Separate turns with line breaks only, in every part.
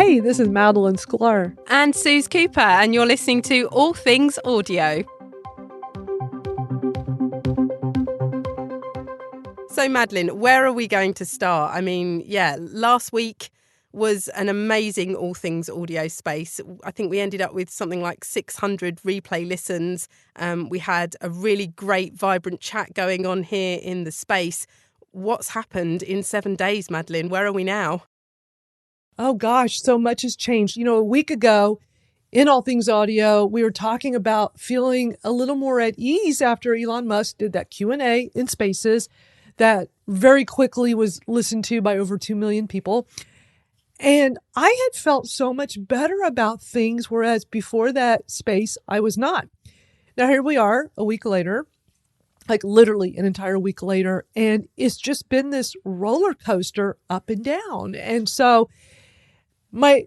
Hey, this is Madeline Sklar.
And Suze Cooper, and you're listening to All Things Audio. So, Madeline, where are we going to start? I mean, last week was an amazing All Things Audio space. I think we ended up with something like 600 replay listens. We had a really great, vibrant chat going on here in the space. What's happened in 7 days, Madeline? Where are we now?
Oh gosh, so much has changed. You know, a week ago in All Things Audio, we were talking about feeling a little more at ease after Elon Musk did that Q&A in Spaces that very quickly was listened to by over 2 million people. And I had felt so much better about things, whereas before that space, I was not. Now, here we are a week later, like literally an entire week later, and it's just been this roller coaster up and down. And so my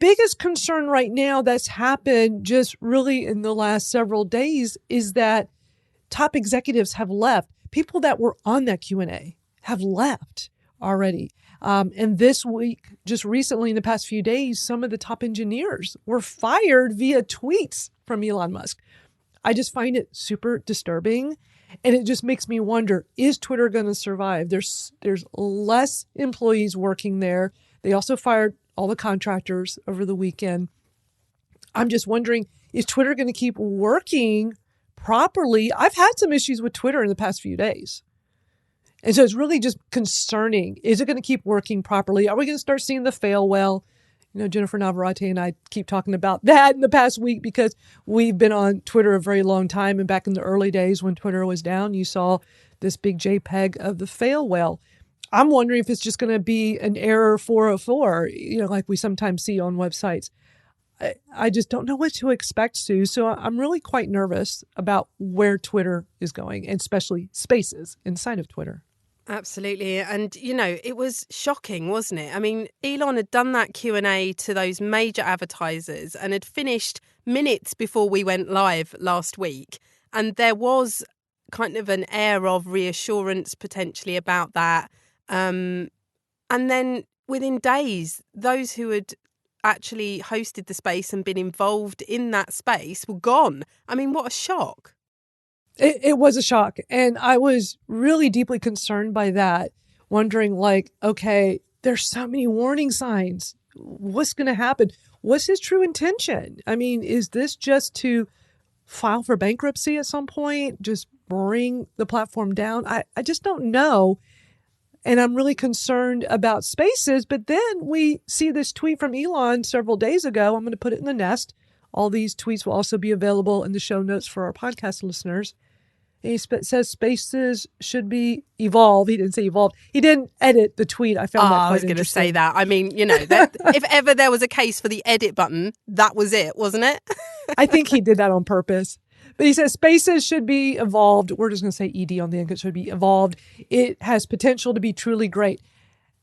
biggest concern right now that's happened just really in the last several days is that top executives have left. People that were on that Q&A have left already. And this week, just recently in the past few days, some of the top engineers were fired via tweets from Elon Musk. I just find it super disturbing. And it just makes me wonder, is Twitter going to survive? There's less employees working there. They also fired all the contractors over the weekend. I'm just wondering, is Twitter going to keep working properly? I've had some issues with Twitter in the past few days. And so it's really just concerning. Is it going to keep working properly? Are we going to start seeing the fail well? You know, Jennifer Navarrete and I keep talking about that in the past week because we've been on Twitter a very long time. And back in the early days when Twitter was down, you saw this big JPEG of the fail well. I'm wondering if it's just going to be an error 404, you know, like we sometimes see on websites. I just don't know what to expect, Sue. So I'm really quite nervous about where Twitter is going, and especially Spaces inside of Twitter.
Absolutely. And, you know, it was shocking, wasn't it? I mean, Elon had done that Q&A to those major advertisers and had finished minutes before we went live last week. And there was kind of an air of reassurance potentially about that. And then within days, those who had actually hosted the space and been involved in that space were gone. I mean, what a shock.
It was a shock. And I was really deeply concerned by that, wondering like, okay, there's so many warning signs. What's going to happen? What's his true intention? I mean, is this just to file for bankruptcy at some point? Just bring the platform down? I just don't know. And I'm really concerned about Spaces. But then we see this tweet from Elon several days ago. I'm going to put it in the nest. All these tweets will also be available in the show notes for our podcast listeners. And he says Spaces should be evolved. He didn't say evolved. He didn't edit the tweet. I found that quite
I was going to say that. I mean, you know, if ever there was a case for the edit button, that was it, wasn't it?
I think he did that on purpose. But he says Spaces should be evolved. We're just going to say ED on the end. It should be evolved. It has potential to be truly great.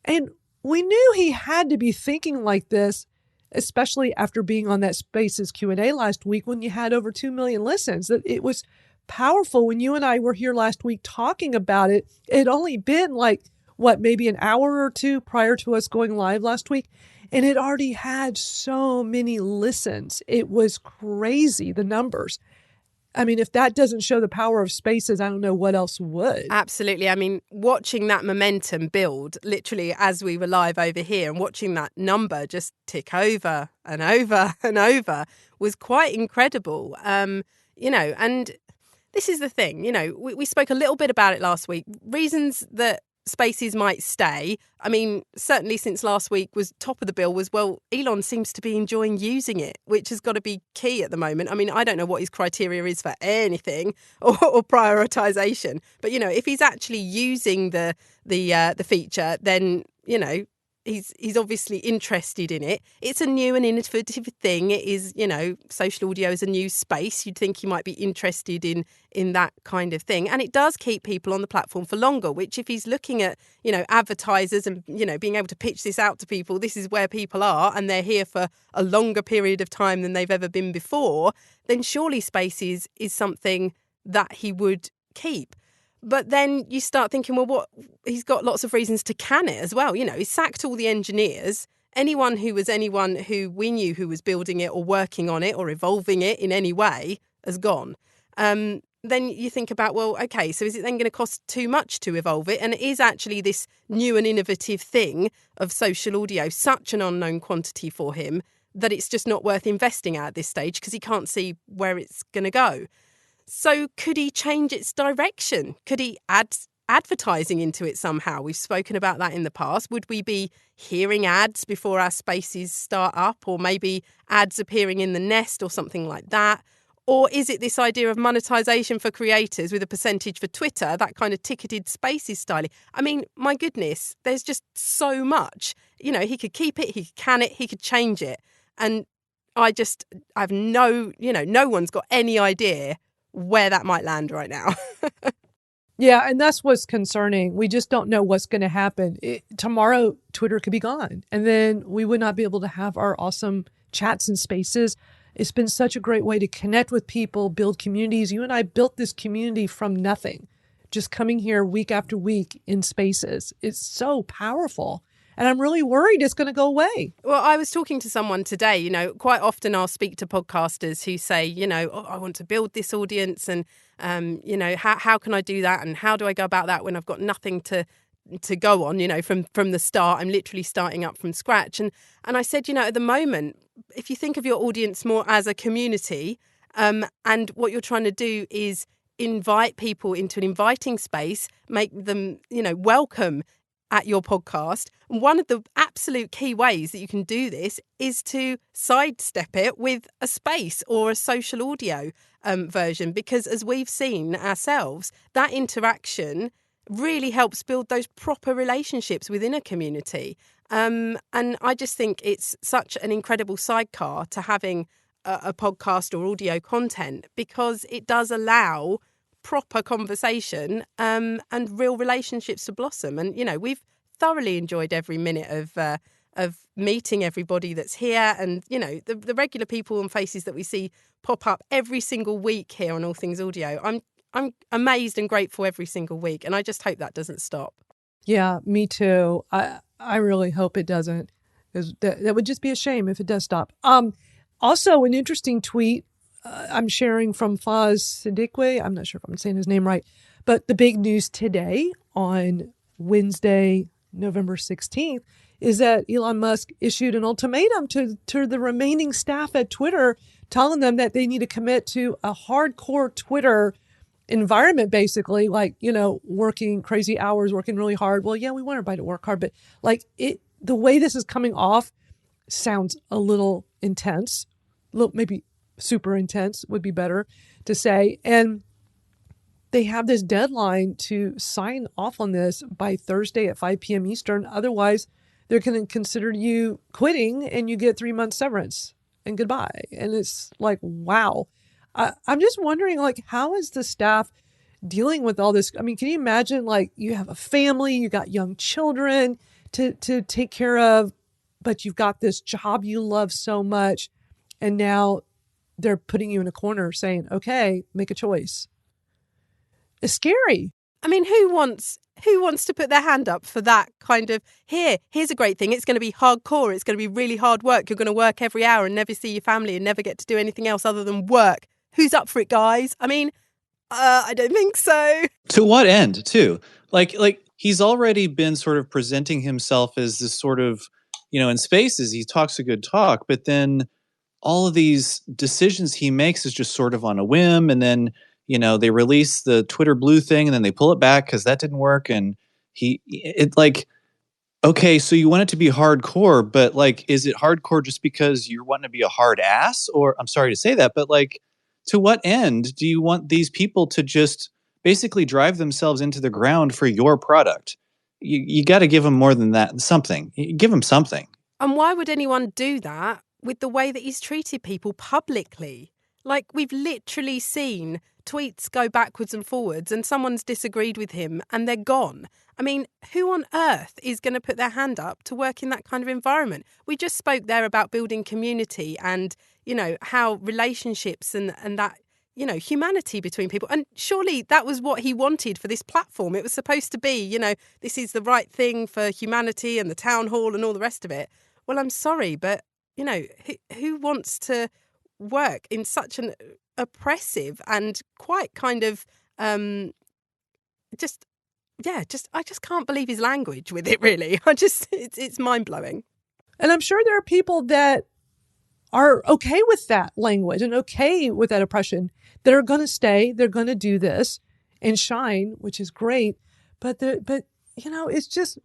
And we knew he had to be thinking like this, especially after being on that Spaces Q&A last week when you had over 2 million listens. That it was powerful. When you and I were here last week talking about it, it had only been like, maybe an hour or two prior to us going live last week. And it already had so many listens. It was crazy, the numbers. I mean, if that doesn't show the power of Spaces, I don't know what else would.
Absolutely. I mean, watching that momentum build literally as we were live over here and watching that number just tick over and over and over was quite incredible. You know, and this is the thing, you know, we spoke a little bit about it last week. Reasons that Spaces might stay. I mean, certainly since last week was top of the bill was, well, Elon seems to be enjoying using it, which has got to be key at the moment. I mean, I don't know what his criteria is for anything or prioritization, but, you know, if he's actually using the feature, then, you know, he's obviously interested in it. It's a new and innovative thing. It is, you know, social audio is a new space. You'd think he might be interested in that kind of thing. And it does keep people on the platform for longer, which if he's looking at, you know, advertisers and, you know, being able to pitch this out to people, this is where people are and they're here for a longer period of time than they've ever been before, then surely Spaces is something that he would keep. But then you start thinking, well, he's got lots of reasons to can it as well. You know, he sacked all the engineers. anyone who we knew who was building it or working on it or evolving it in any way has gone. Then you think about, well, okay, so is it then going to cost too much to evolve it? And is actually this new and innovative thing of social audio such an unknown quantity for him that it's just not worth investing at this stage because he can't see where it's going to go? So could he change its direction? Could he add advertising into it somehow? We've spoken about that in the past. Would we be hearing ads before our spaces start up, or maybe ads appearing in the Nest or something like that? Or is it this idea of monetization for creators with a percentage for Twitter, that kind of ticketed spaces styling? I mean, my goodness, there's just so much. He could keep it, he could can it, he could change it. And I've no one's got any idea where that might land right now.
Yeah, and that's what's concerning. We just don't know what's going to happen. Tomorrow, Twitter could be gone, and then we would not be able to have our awesome chats and spaces. It's been such a great way to connect with people, build communities. You and I built this community from nothing, just coming here week after week in spaces. It's so powerful. And I'm really worried it's going to go away.
Well, I was talking to someone today, quite often I'll speak to podcasters who say, I want to build this audience and, how can I do that? And how do I go about that when I've got nothing to go on, from the start? I'm literally starting up from scratch. And I said, at the moment, if you think of your audience more as a community, and what you're trying to do is invite people into an inviting space, make them, welcome at your podcast. One of the absolute key ways that you can do this is to sidestep it with a space or a social audio version, because as we've seen ourselves, that interaction really helps build those proper relationships within a community. And I just think it's such an incredible sidecar to having a podcast or audio content, because it does allow proper conversation and real relationships to blossom. And, we've thoroughly enjoyed every minute of meeting everybody that's here, and, the regular people and faces that we see pop up every single week here on All Things Audio. I'm amazed and grateful every single week, and I just hope that doesn't stop.
Yeah, me too. I really hope it doesn't. That would just be a shame if it does stop. Also, an interesting tweet I'm sharing from Faz Siddiqui. I'm not sure if I'm saying his name right, but the big news today on Wednesday, November 16th, is that Elon Musk issued an ultimatum to the remaining staff at Twitter, telling them that they need to commit to a hardcore Twitter environment, basically, like, working crazy hours, working really hard. Well, yeah, we want everybody to work hard, but the way this is coming off sounds a little intense, maybe super intense would be better to say. And they have this deadline to sign off on this by Thursday at 5 p.m. Eastern. Otherwise, they're going to consider you quitting and you get 3 months severance and goodbye. And it's like, wow. I'm just wondering, how is the staff dealing with all this? I mean, can you imagine, you have a family, you got young children to take care of, but you've got this job you love so much, and now they're putting you in a corner saying, okay, make a choice. It's scary.
I mean, who wants to put their hand up for that kind of, here's a great thing. It's going to be hardcore. It's going to be really hard work. You're going to work every hour and never see your family and never get to do anything else other than work. Who's up for it, guys? I mean, I don't think so.
To what end, too? Like he's already been sort of presenting himself as this sort of, in spaces, he talks a good talk, but then all of these decisions he makes is just sort of on a whim. And then, they release the Twitter Blue thing and then they pull it back because that didn't work. And okay, so you want it to be hardcore, but is it hardcore just because you're wanting to be a hard ass? Or I'm sorry to say that, but to what end do you want these people to just basically drive themselves into the ground for your product? You got to give them more than that. Something. Give them something.
And why would anyone do that with the way that he's treated people publicly? We've literally seen tweets go backwards and forwards and someone's disagreed with him and they're gone. I mean, who on earth is going to put their hand up to work in that kind of environment? We just spoke there about building community and, how relationships and that, humanity between people. And surely that was what he wanted for this platform. It was supposed to be, this is the right thing for humanity and the town hall and all the rest of it. well, I'm sorry, but, who wants to work in such an oppressive and quite kind of just, I just can't believe his language with it, really. It's mind-blowing.
And I'm sure there are people that are okay with that language and okay with that oppression that are going to stay, they're going to do this and shine, which is great. But it's just,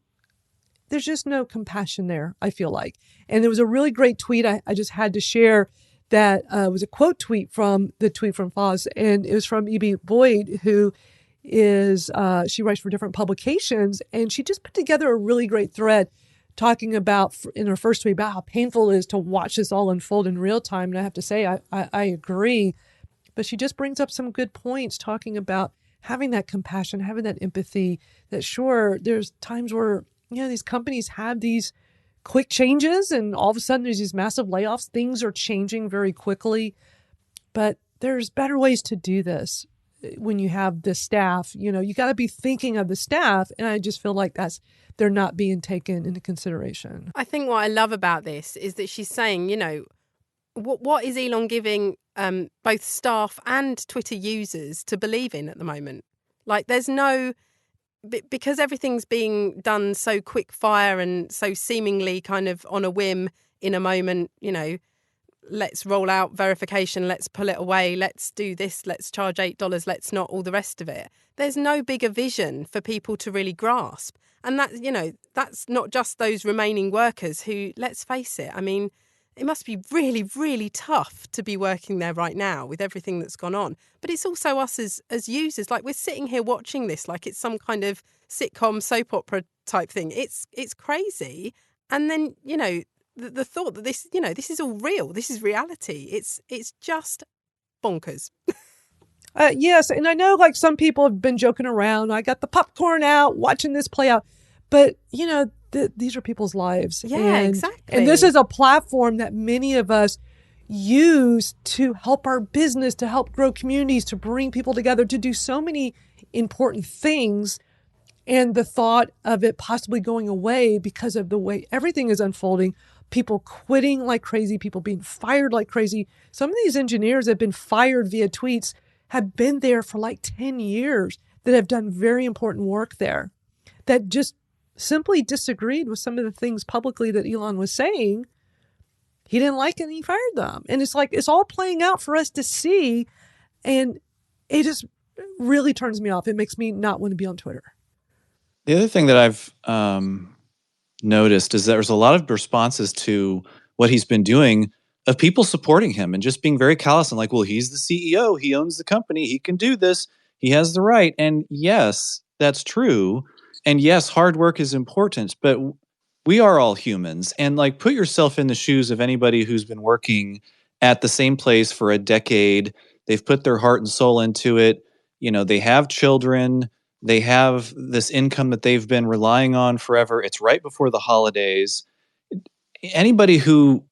there's just no compassion there, I feel like. And there was a really great tweet I just had to share that was a quote tweet from the tweet from Foz. And it was from E.B. Boyd, who is, she writes for different publications. And she just put together a really great thread talking about, in her first tweet, about how painful it is to watch this all unfold in real time. And I have to say, I agree. But she just brings up some good points talking about having that compassion, having that empathy, that sure, there's times where, these companies have these quick changes and all of a sudden there's these massive layoffs. Things are changing very quickly, but there's better ways to do this. When you have the staff, you got to be thinking of the staff. And I just feel like they're not being taken into consideration.
I think what I love about this is that she's saying, what is Elon giving both staff and Twitter users to believe in at the moment? Like, there's no, because everything's being done so quick fire and so seemingly kind of on a whim in a moment, let's roll out verification, let's pull it away, let's do this, let's charge $8, let's not, all the rest of it. There's no bigger vision for people to really grasp. And that's not just those remaining workers who, let's face it, I mean, it must be really, really tough to be working there right now with everything that's gone on. But it's also us as users. Like, we're sitting here watching this like it's some kind of sitcom soap opera type thing. It's crazy. And then, the thought that this is all real, this is reality. It's just bonkers.
Yes, and I know like some people have been joking around. I got the popcorn out, watching this play out. But, these are people's lives.
Yeah, exactly.
And this is a platform that many of us use to help our business, to help grow communities, to bring people together, to do so many important things. And the thought of it possibly going away because of the way everything is unfolding, people quitting like crazy, people being fired like crazy. Some of these engineers that have been fired via tweets have been there for like 10 years that have done very important work there, that just simply disagreed with some of the things publicly that Elon was saying. He didn't like it and he fired them. And it's like, it's all playing out for us to see. And it just really turns me off. It makes me not want to be on Twitter.
The other thing that I've noticed is that there's a lot of responses to what he's been doing of people supporting him and just being very callous and like, well, he's the CEO. He owns the company. He can do this. He has the right. And yes, that's true. And yes, hard work is important, but we are all humans. And like, put yourself in the shoes of anybody who's been working at the same place for a decade. They've put their heart and soul into it. They have children. They have this income that they've been relying on forever. It's right before the holidays. Anybody who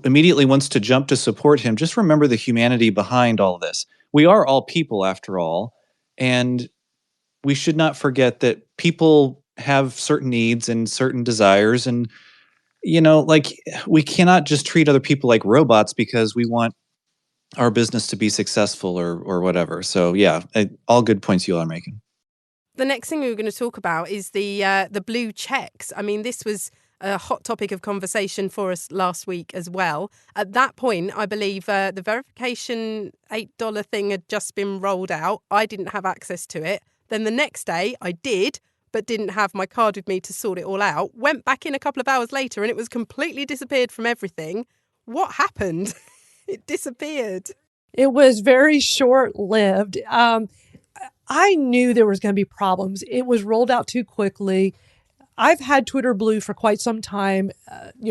immediately wants to jump to support him, just remember the humanity behind all this. We are all people after all. And we should not forget that people have certain needs and certain desires. And, like, we cannot just treat other people like robots because we want our business to be successful or whatever. So, yeah, all good points you all are making.
The next thing we were going to talk about is the blue checks. I mean, this was a hot topic of conversation for us last week as well. At that point, I believe the verification $8 thing had just been rolled out. I didn't have access to it. Then the next day I did, but didn't have my card with me to sort it all out. Went back in a couple of hours later and it was completely disappeared from everything. What happened? It disappeared.
It was very short-lived. I knew there was going to be problems. It was rolled out too quickly. I've had Twitter Blue for quite some time,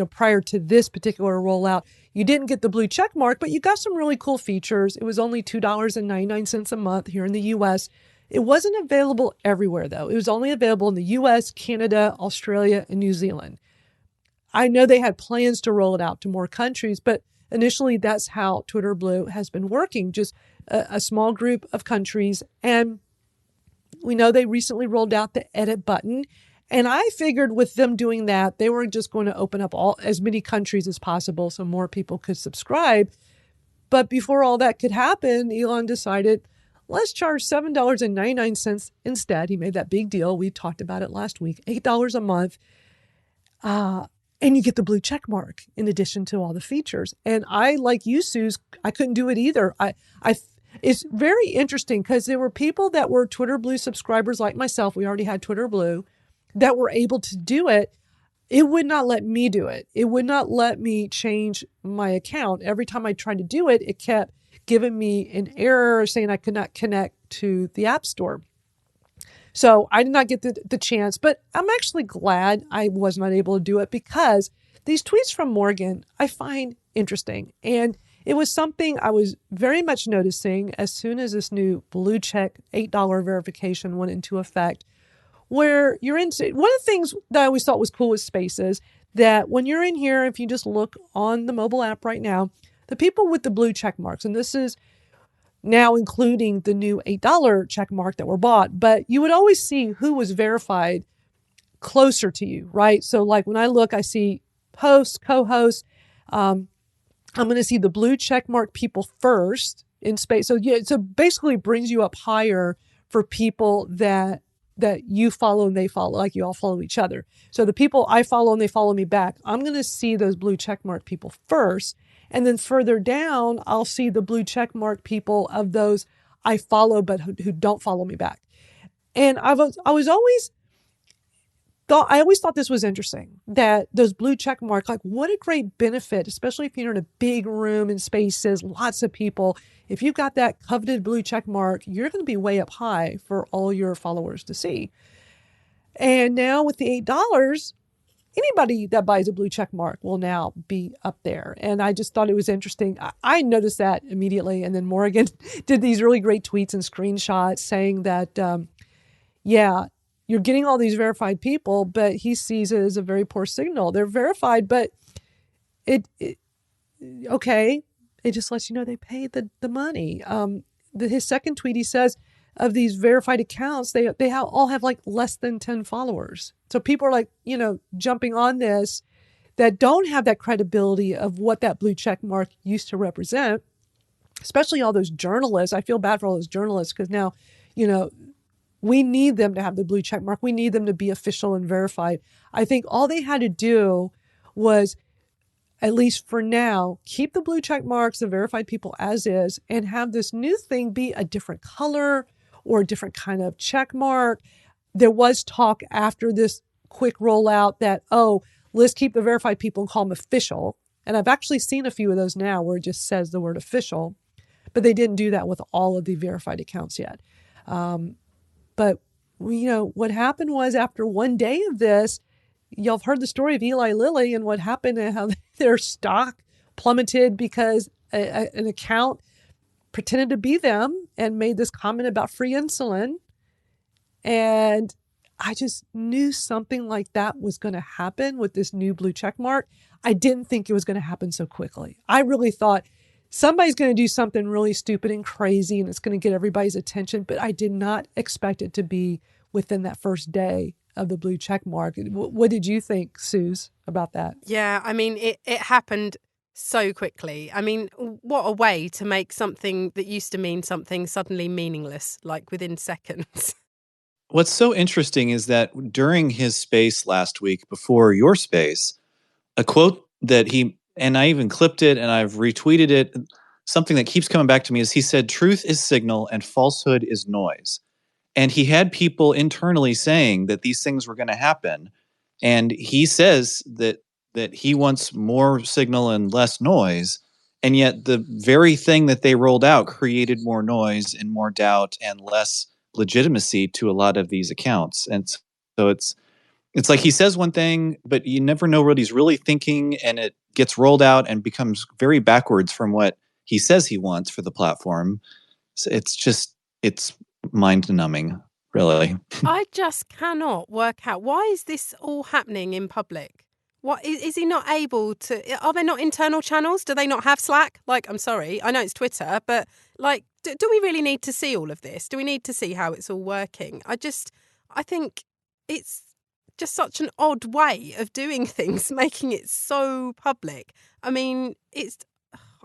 prior to this particular rollout. You didn't get the blue check mark, but you got some really cool features. It was only $2.99 a month here in the U.S. It wasn't available everywhere, though. It was only available in the U.S., Canada, Australia, and New Zealand. I know they had plans to roll it out to more countries, but initially that's how Twitter Blue has been working, just a small group of countries. And we know they recently rolled out the edit button. And I figured with them doing that, they were just going to open up as many countries as possible so more people could subscribe. But before all that could happen, Elon decided, let's charge $7.99 instead. He made that big deal. We talked about it last week, $8 a month. And you get the blue check mark in addition to all the features. And I, like you, Suze, I couldn't do it either. It's very interesting because there were people that were Twitter Blue subscribers like myself. We already had Twitter Blue that were able to do it. It would not let me do it. It would not let me change my account. Every time I tried to do it, it kept giving me an error saying I could not connect to the App Store. So I did not get the chance, but I'm actually glad I was not able to do it because these tweets from Morgan I find interesting. And it was something I was very much noticing as soon as this new blue check $8 verification went into effect, where you're in. One of the things that I always thought was cool with Spaces, that when you're in here, if you just look on the mobile app right now, the people with the blue check marks, and this is now including the new $8 check mark that were bought, but you would always see who was verified closer to you, right? So like when I look, I see hosts, co-hosts. I'm going to see the blue check mark people first in Space. So yeah, so basically brings you up higher for people that you follow and they follow, like you all follow each other. So the people I follow and they follow me back, I'm going to see those blue check mark people first. And then further down, I'll see the blue check mark people of those I follow, but who don't follow me back. And I always thought this was interesting, that those blue check mark, like what a great benefit, especially if you're in a big room in Spaces, lots of people. If you've got that coveted blue check mark, you're going to be way up high for all your followers to see. And now with the $8, anybody that buys a blue check mark will now be up there. And I just thought it was interesting. I noticed that immediately. And then Morgan did these really great tweets and screenshots saying that, you're getting all these verified people, but he sees it as a very poor signal. They're verified, but it just lets you know they paid the money. His second tweet, he says, of these verified accounts, they all have like less than 10 followers. So people are like, jumping on this that don't have that credibility of what that blue check mark used to represent, especially all those journalists. I feel bad for all those journalists because now, we need them to have the blue check mark. We need them to be official and verified. I think all they had to do was, at least for now, keep the blue check marks, the verified people as is, and have this new thing be a different color or a different kind of check mark. There was talk after this quick rollout that, let's keep the verified people and call them official. And I've actually seen a few of those now where it just says the word official, but they didn't do that with all of the verified accounts yet. But, what happened was after one day of this, y'all have heard the story of Eli Lilly and what happened and how their stock plummeted because an account pretended to be them and made this comment about free insulin. And I just knew something like that was going to happen with this new blue check mark. I didn't think it was going to happen so quickly. I really thought somebody's going to do something really stupid and crazy and it's going to get everybody's attention, but I did not expect it to be within that first day of the blue check mark. What did you think, Suze, about that?
Yeah, I mean, it happened so quickly. I mean, what a way to make something that used to mean something suddenly meaningless, like within seconds.
What's so interesting is that during his space last week, before your space, a quote that and I even clipped it and I've retweeted it, something that keeps coming back to me is he said, truth is signal and falsehood is noise. And he had people internally saying that these things were going to happen. And he says that he wants more signal and less noise. And yet the very thing that they rolled out created more noise and more doubt and less legitimacy to a lot of these accounts. And so it's like he says one thing, but you never know what he's really thinking, and it gets rolled out and becomes very backwards from what he says he wants for the platform. So it's mind-numbing, really.
I just cannot work out, why is this all happening in public? What is he not able to? Are there not internal channels? Do they not have Slack? Like, I'm sorry, I know it's Twitter, but like, do we really need to see all of this? Do we need to see how it's all working? I think it's just such an odd way of doing things, making it so public. I mean,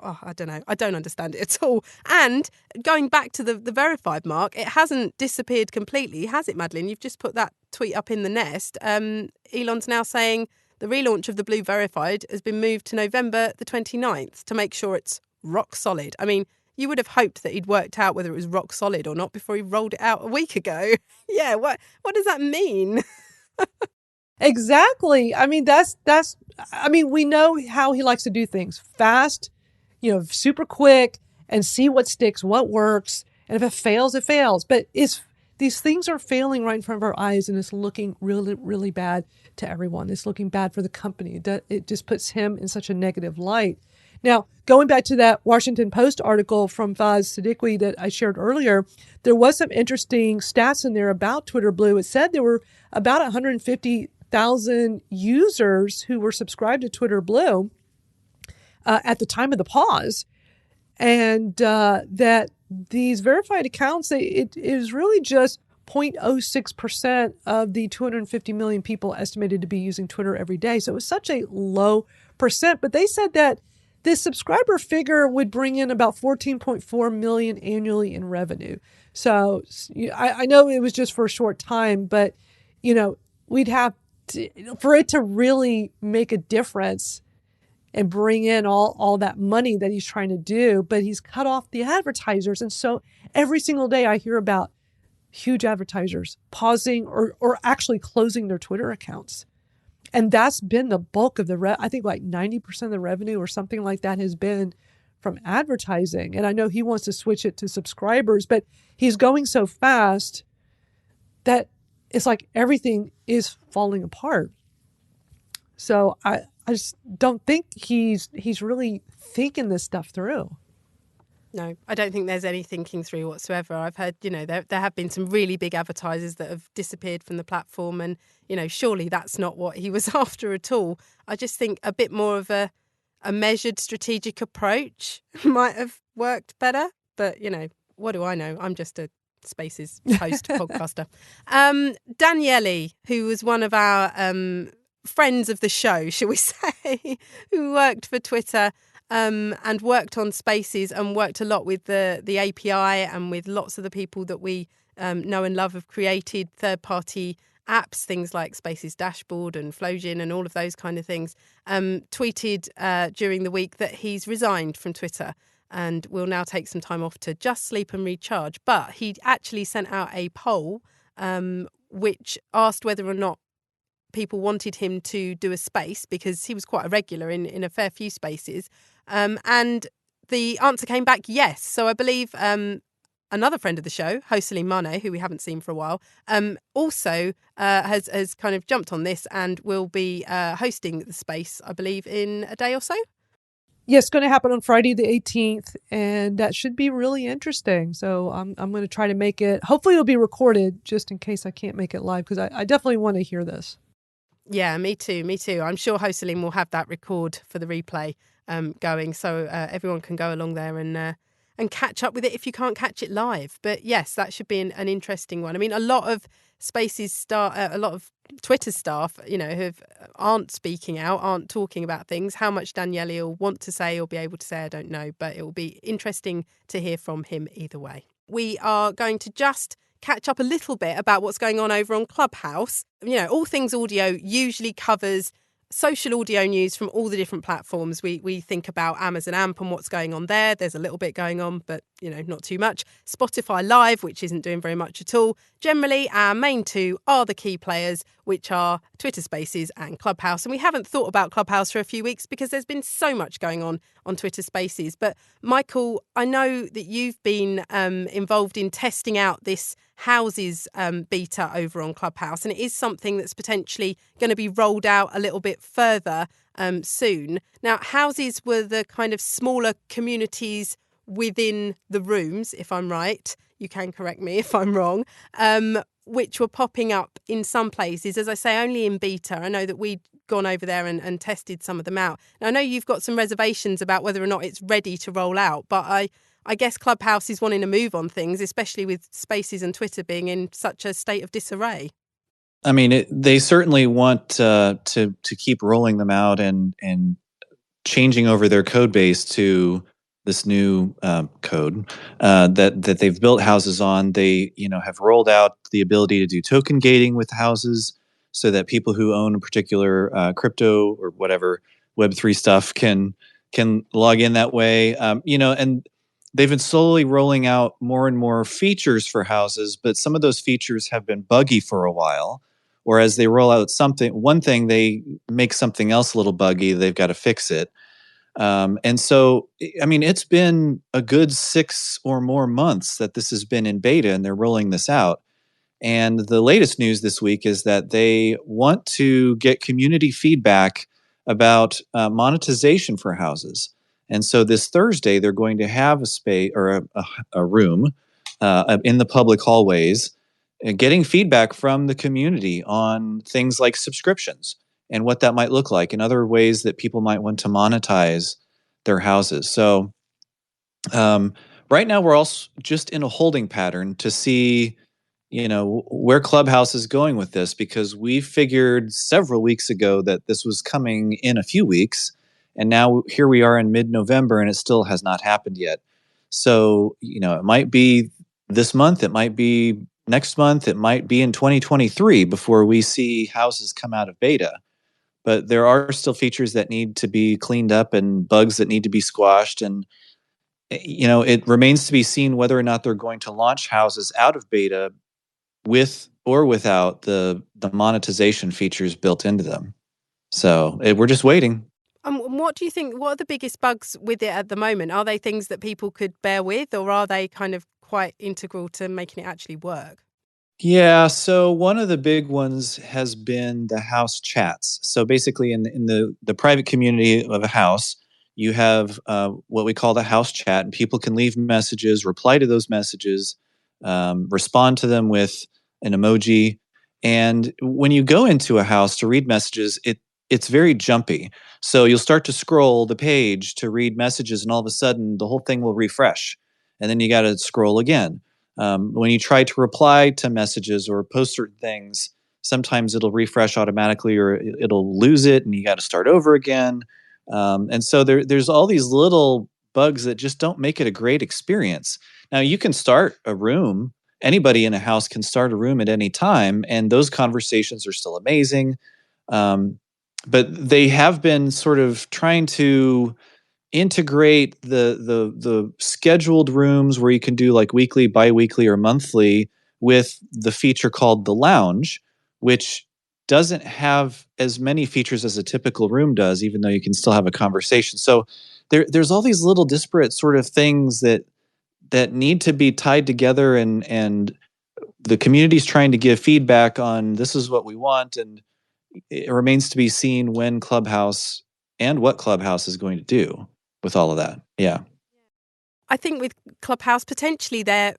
I don't know. I don't understand it at all. And going back to the verified mark, it hasn't disappeared completely, has it, Madeline? You've just put that tweet up in the nest. Elon's now saying the relaunch of the Blue Verified has been moved to November the 29th to make sure it's rock solid. I mean, you would have hoped that he'd worked out whether it was rock solid or not before he rolled it out a week ago. Yeah, what does that mean?
Exactly. I mean, we know how he likes to do things fast, super quick, and see what sticks, what works. And if it fails, it fails. But these things are failing right in front of our eyes, and it's looking really, really bad to everyone. It's looking bad for the company. It just puts him in such a negative light. Now, going back to that Washington Post article from Faz Siddiqui that I shared earlier, there was some interesting stats in there about Twitter Blue. It said there were about 150,000 users who were subscribed to Twitter Blue at the time of the pause, and that these verified accounts, it is really just 0.06% of the 250 million people estimated to be using Twitter every day. So it was such a low percent. But they said that this subscriber figure would bring in about 14.4 million annually in revenue. So I know it was just for a short time, but we'd have to, for it to really make a difference and bring in all that money that he's trying to do, but he's cut off the advertisers. And so every single day I hear about huge advertisers pausing or actually closing their Twitter accounts. And that's been the bulk of I think like 90% of the revenue or something like that has been from advertising. And I know he wants to switch it to subscribers, but he's going so fast that it's like everything is falling apart. So I just don't think he's really thinking this stuff through.
No, I don't think there's any thinking through whatsoever. I've heard, there have been some really big advertisers that have disappeared from the platform, and, surely that's not what he was after at all. I just think a bit more of a measured strategic approach might have worked better. But, what do I know? I'm just a Spaces host podcaster. Daniele, who was one of our friends of the show, shall we say, who worked for Twitter, and worked on Spaces and worked a lot with the API and with lots of the people that we know and love have created third-party apps, things like Spaces Dashboard and Flowgen and all of those kind of things, tweeted during the week that he's resigned from Twitter and will now take some time off to just sleep and recharge. But he actually sent out a poll which asked whether or not people wanted him to do a space, because he was quite a regular in a fair few spaces. And the answer came back yes. So I believe another friend of the show, Hoseline Mane, who we haven't seen for a while, also has kind of jumped on this and will be hosting the space, I believe, in a day or so.
Yes, it's going to happen on Friday the 18th, and that should be really interesting. So I'm going to try to make it. Hopefully it'll be recorded just in case I can't make it live, because I definitely want to hear this.
Yeah, me too. I'm sure Hoseline will have that record for the replay going, so everyone can go along there and catch up with it if you can't catch it live. But yes, that should be an interesting one. I mean, a lot of Spaces a lot of Twitter staff, aren't speaking out, aren't talking about things. How much Daniele will want to say or be able to say, I don't know, but it will be interesting to hear from him either way. We are going to just catch up a little bit about what's going on over on Clubhouse. All Things Audio usually covers social audio news from all the different platforms. We think about Amazon AMP and what's going on there. There's a little bit going on, but, not too much. Spotify Live, which isn't doing very much at all. Generally, our main two are the key players, which are Twitter Spaces and Clubhouse. And we haven't thought about Clubhouse for a few weeks because there's been so much going on Twitter Spaces. But Michael, I know that you've been involved in testing out this Houses beta over on Clubhouse, and it is something that's potentially going to be rolled out a little bit further soon. Now, Houses were the kind of smaller communities within the rooms, if I'm right. You can correct me if I'm wrong, which were popping up in some places, as I say, only in beta. I know that we'd gone over there and tested some of them out. Now, I know you've got some reservations about whether or not it's ready to roll out, but I guess Clubhouse is wanting to move on things, especially with Spaces and Twitter being in such a state of disarray.
I mean, they certainly want to keep rolling them out and changing over their code base to this new code that they've built houses on. They have rolled out the ability to do token gating with houses, so that people who own a particular crypto or whatever Web3 stuff can log in that way. And they've been slowly rolling out more and more features for houses, but some of those features have been buggy for a while. Or as they roll out one thing, they make something else a little buggy. They've got to fix it. And so, I mean, it's been a good 6 or more months that this has been in beta and they're rolling this out. And the latest news this week is that they want to get community feedback about monetization for houses. And so this Thursday, they're going to have a space or a room in the public hallways, getting feedback from the community on things like subscriptions and what that might look like and other ways that people might want to monetize their houses. So right now, we're also just in a holding pattern to see where Clubhouse is going with this, because we figured several weeks ago that this was coming in a few weeks, and now here we are in mid-November and it still has not happened yet. So, it might be this month, it might be next month, it might be in 2023 before we see houses come out of beta. But there are still features that need to be cleaned up and bugs that need to be squashed, and it remains to be seen whether or not they're going to launch houses out of beta with or without the monetization features built into them. So we're just waiting.
What do you think? What are the biggest bugs with it at the moment? Are they things that people could bear with, or are they kind of quite integral to making it actually work?
Yeah, so one of the big ones has been the house chats. So basically, in the private community of a house, you have what we call the house chat, and people can leave messages, reply to those messages, respond to them with an emoji. And when you go into a house to read messages, it's very jumpy. So you'll start to scroll the page to read messages, and all of a sudden, the whole thing will refresh, and then you got to scroll again. When you try to reply to messages or post certain things, sometimes it'll refresh automatically or it'll lose it and you got to start over again. And so there's all these little bugs that just don't make it a great experience. Now, you can start a room. Anybody in a house can start a room at any time, and those conversations are still amazing. But they have been sort of trying to integrate the scheduled rooms where you can do like weekly, bi-weekly, or monthly with the feature called the lounge, which doesn't have as many features as a typical room does, even though you can still have a conversation. So there's all these little disparate sort of things that need to be tied together, and the community's trying to give feedback on this is what we want, and it remains to be seen when Clubhouse and what Clubhouse is going to do with all of that. Yeah.
I think with Clubhouse, potentially they're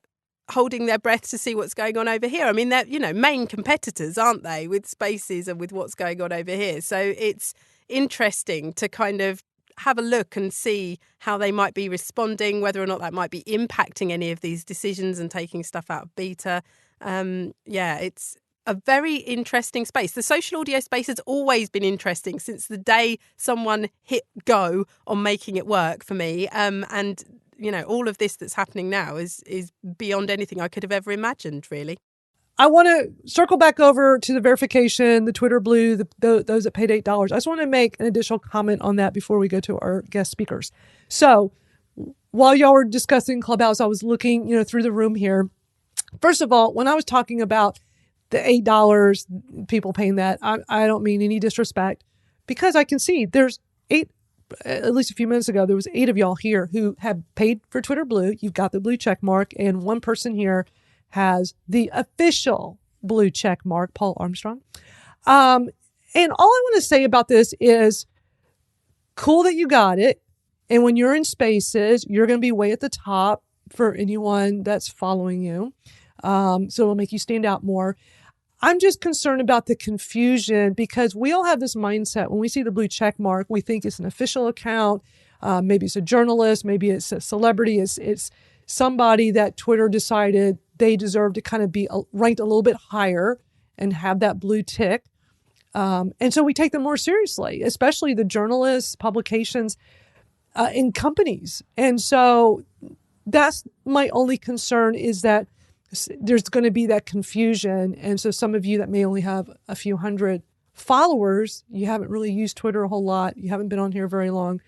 holding their breath to see what's going on over here. I mean, they're, main competitors, aren't they, with Spaces and with what's going on over here. So it's interesting to kind of have a look and see how they might be responding, whether or not that might be impacting any of these decisions and taking stuff out of beta. It's a very interesting space. The social audio space has always been interesting since the day someone hit go on making it work for me. And all of this that's happening now is beyond anything I could have ever imagined, really.
I want to circle back over to the verification, the Twitter Blue, those that paid $8. I just want to make an additional comment on that before we go to our guest speakers. So while y'all were discussing Clubhouse, I was looking, through the room here. First of all, when I was talking about the $8, people paying that, I don't mean any disrespect, because I can see there's 8, at least a few minutes ago, there was 8 of y'all here who have paid for Twitter Blue. You've got the blue check mark, and one person here has the official blue check mark, Paul Armstrong. And all I want to say about this is cool that you got it. And when you're in Spaces, you're going to be way at the top for anyone that's following you. So it'll make you stand out more. I'm just concerned about the confusion, because we all have this mindset. When we see the blue check mark, we think it's an official account. Maybe it's a journalist. Maybe it's a celebrity. It's somebody that Twitter decided they deserve to kind of be ranked a little bit higher. and have that blue tick. And so we take them more seriously, especially the journalists, publications, and companies. And so that's my only concern, is that there's going to be that confusion. And so some of you that may only have a few hundred followers, you haven't really used Twitter a whole lot, you haven't been on here very long,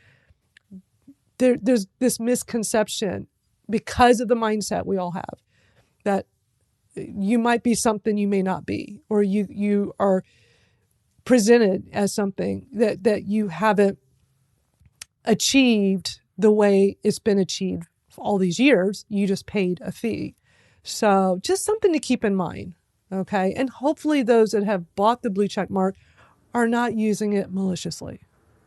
there's this misconception because of the mindset we all have that you might be something you may not be, or you are presented as something that you haven't achieved the way it's been achieved for all these years. You just paid a fee. So just something to keep in mind, okay? And hopefully those that have bought the blue check mark are not using it maliciously.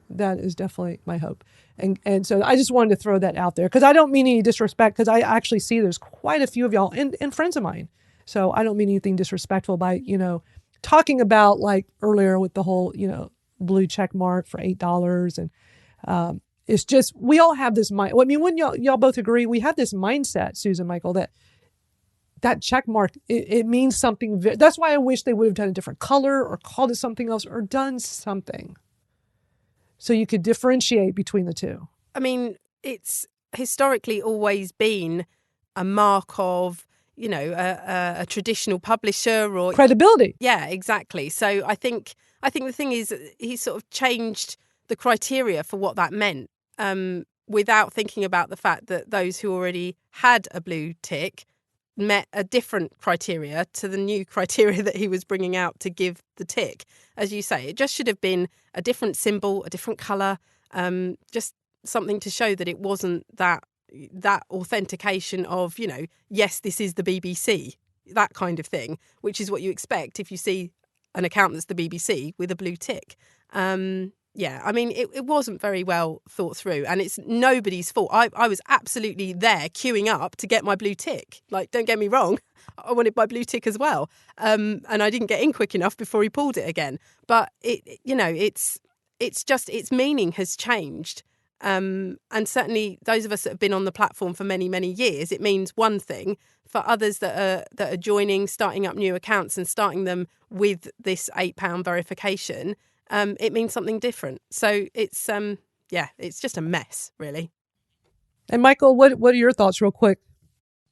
That is definitely my hope. And so I just wanted to throw that out there, because I don't mean any disrespect, because I actually see there's quite a few of y'all and friends of mine. So I don't mean anything disrespectful by, talking about, like earlier with the whole, blue check mark for $8. And it's just, we all have this mind. I mean, when y'all both agree, we have this mindset, Susan, Michael, that check mark, it means something. That's why I wish they would have done a different color or called it something else or done something so you could differentiate between the two.
I mean, it's historically always been a mark of, a traditional publisher or
credibility.
Yeah, exactly. So I think the thing is, he sort of changed the criteria for what that meant, without thinking about the fact that those who already had a blue tick met a different criteria to the new criteria that he was bringing out to give the tick. As you say, it just should have been a different symbol, a different colour, just something to show that it wasn't that authentication of, yes, this is the BBC, that kind of thing, which is what you expect if you see an account that's the BBC with a blue tick. Yeah, I mean, it wasn't very well thought through, and it's nobody's fault. I was absolutely there queuing up to get my blue tick. Like, don't get me wrong, I wanted my blue tick as well. And I didn't get in quick enough before he pulled it again. But, it's just, its meaning has changed. And certainly those of us that have been on the platform for many, many years, it means one thing. For others that are joining, starting up new accounts and starting them with this £8 verification, it means something different. So it's it's just a mess, really.
And Michael, what are your thoughts, real quick?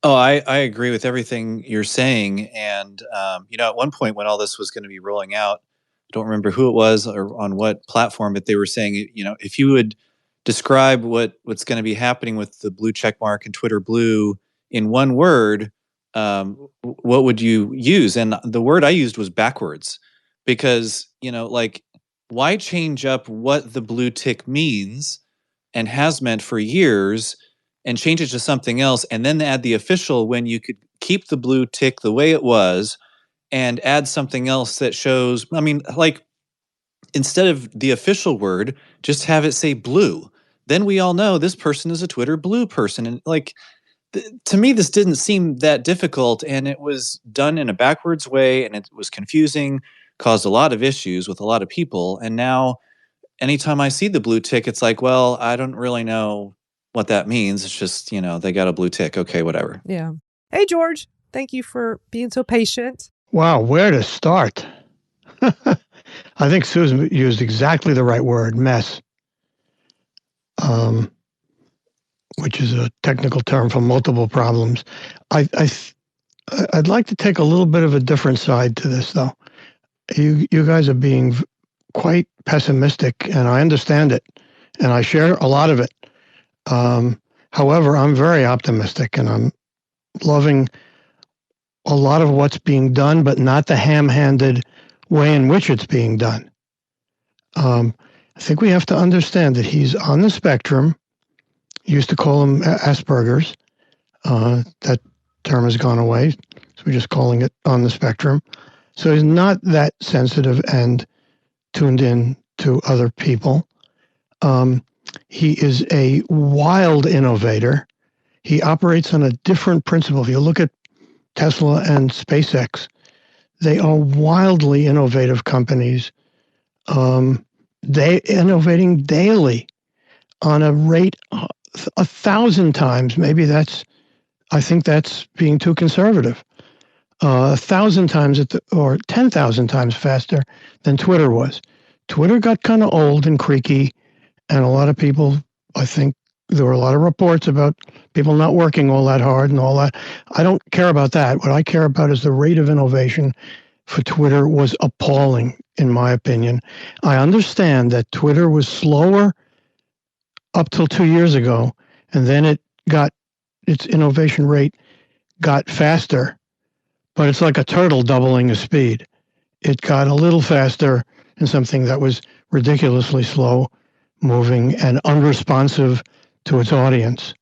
Oh, I agree with everything you're saying. And, at one point when all this was going to be rolling out, I don't remember who it was or on what platform, but they were saying, if you would describe what's going to be happening with the blue check mark and Twitter Blue in one word, what would you use? And the word I used was backwards, because, why change up what the blue tick means and has meant for years and change it to something else, and then add the official when you could keep the blue tick the way it was and add something else that shows, instead of the official word, just have it say blue. Then we all know this person is a Twitter Blue person. And to me, this didn't seem that difficult, and it was done in a backwards way, and it was confusing, caused a lot of issues with a lot of people. And now anytime I see the blue tick, it's like, well, I don't really know what that means. It's just, they got a blue tick. Okay, whatever.
Yeah. Hey, George, thank you for being so patient.
Wow, where to start? I think Susan used exactly the right word, mess, which is a technical term for multiple problems. I'd like to take a little bit of a different side to this, though. You guys are being quite pessimistic, and I understand it, and I share a lot of it. However, I'm very optimistic, and I'm loving a lot of what's being done, but not the ham-handed way in which it's being done. I think we have to understand that he's on the spectrum. Used to call him Asperger's. That term has gone away, so we're just calling it on the spectrum. So he's not that sensitive and tuned in to other people. He is a wild innovator. He operates on a different principle. If you look at Tesla and SpaceX, they are wildly innovative companies. They innovating daily on a rate 1,000 times. Maybe I think that's being too conservative. 1,000 times or 10,000 times faster than Twitter was. Twitter got kind of old and creaky, and a lot of people, I think, there were a lot of reports about people not working all that hard and all that. I don't care about that. What I care about is the rate of innovation for Twitter was appalling, in my opinion. I understand that Twitter was slower up till 2 years ago, and then its innovation rate got faster, but it's like a turtle doubling the speed. It got a little faster in something that was ridiculously slow moving and unresponsive to its audience.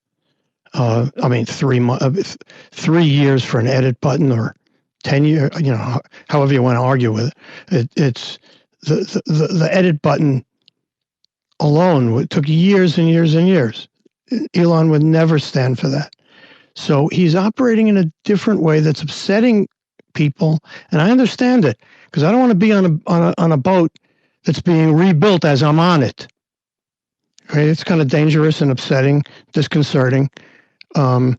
I mean, 3 years for an edit button, or 10 years, however you want to argue with it. It's the edit button alone took years and years and years. Elon would never stand for that. So he's operating in a different way that's upsetting people, and I understand it, because I don't want to be on a boat that's being rebuilt as I'm on it. Right? It's kind of dangerous and upsetting, disconcerting. But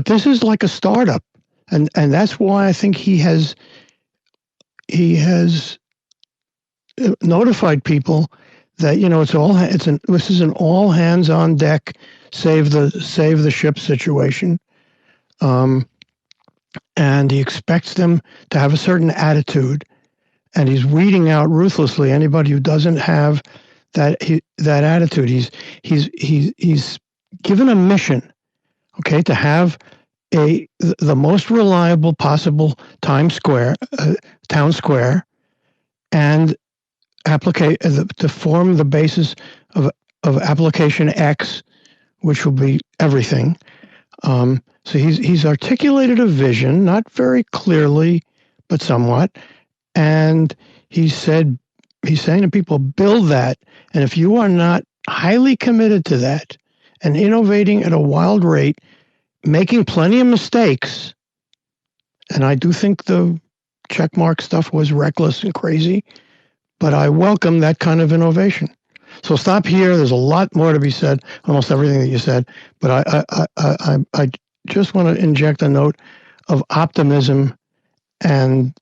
this is like a startup, and that's why I think he has notified people that this is an all hands on deck, save the ship situation, and he expects them to have a certain attitude, and he's weeding out ruthlessly anybody who doesn't have that attitude. He's given a mission, okay, to have the most reliable possible town square, and to form the basis of application X, which will be everything. So he's articulated a vision, not very clearly, but somewhat, and he's saying to people, build that, and if you are not highly committed to that and innovating at a wild rate, making plenty of mistakes, and I do think the checkmark stuff was reckless and crazy, but I welcome that kind of innovation. So stop here. There's a lot more to be said, almost everything that you said, but I just want to inject a note of optimism and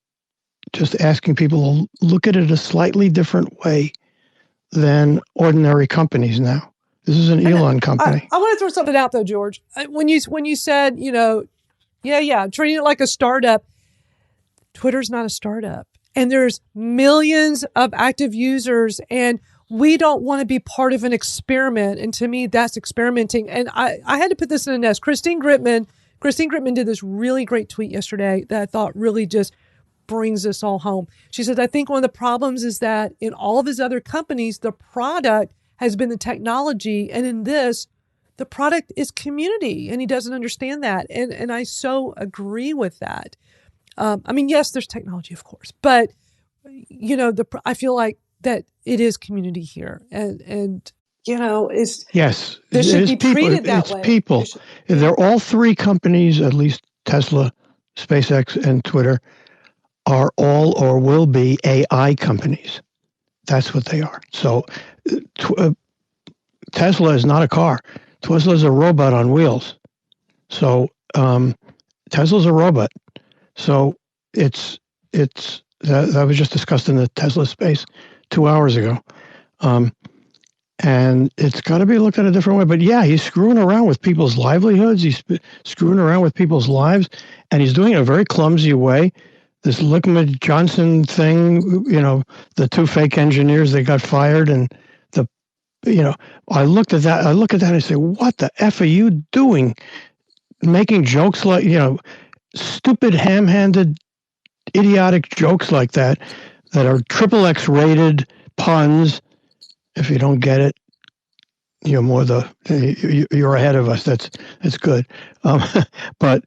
just asking people to look at it a slightly different way than ordinary companies now. This is an Elon company.
I want to throw something out though, George. When you said, treating it like a startup, Twitter's not a startup. And there's millions of active users, and we don't want to be part of an experiment. And to me, that's experimenting. And I had to put this in a nest. Christine Gritman did this really great tweet yesterday that I thought really just brings us all home. She said, I think one of the problems is that in all of his other companies, the product has been the technology. And in this, the product is community. And he doesn't understand that. And I so agree with that. Yes, there's technology, of course, but I feel like that it is community here, and is
yes,
this should be
people.
treated that
it's
way.
People. They're all three companies, at least Tesla, SpaceX, and Twitter, are all or will be AI companies. That's what they are. So Tesla is not a car. Tesla is a robot on wheels. So Tesla's a robot. So that was just discussed in the Tesla space 2 hours ago. And it's got to be looked at a different way. But yeah, he's screwing around with people's livelihoods. He's screwing around with people's lives. And he's doing it in a very clumsy way. This Lickman Johnson thing, the two fake engineers that got fired, and I look at that and I say, what the F are you doing? Making jokes like, stupid, ham-handed, idiotic jokes like that are XXX rated puns. If you don't get it, you're you're ahead of us. That's good. But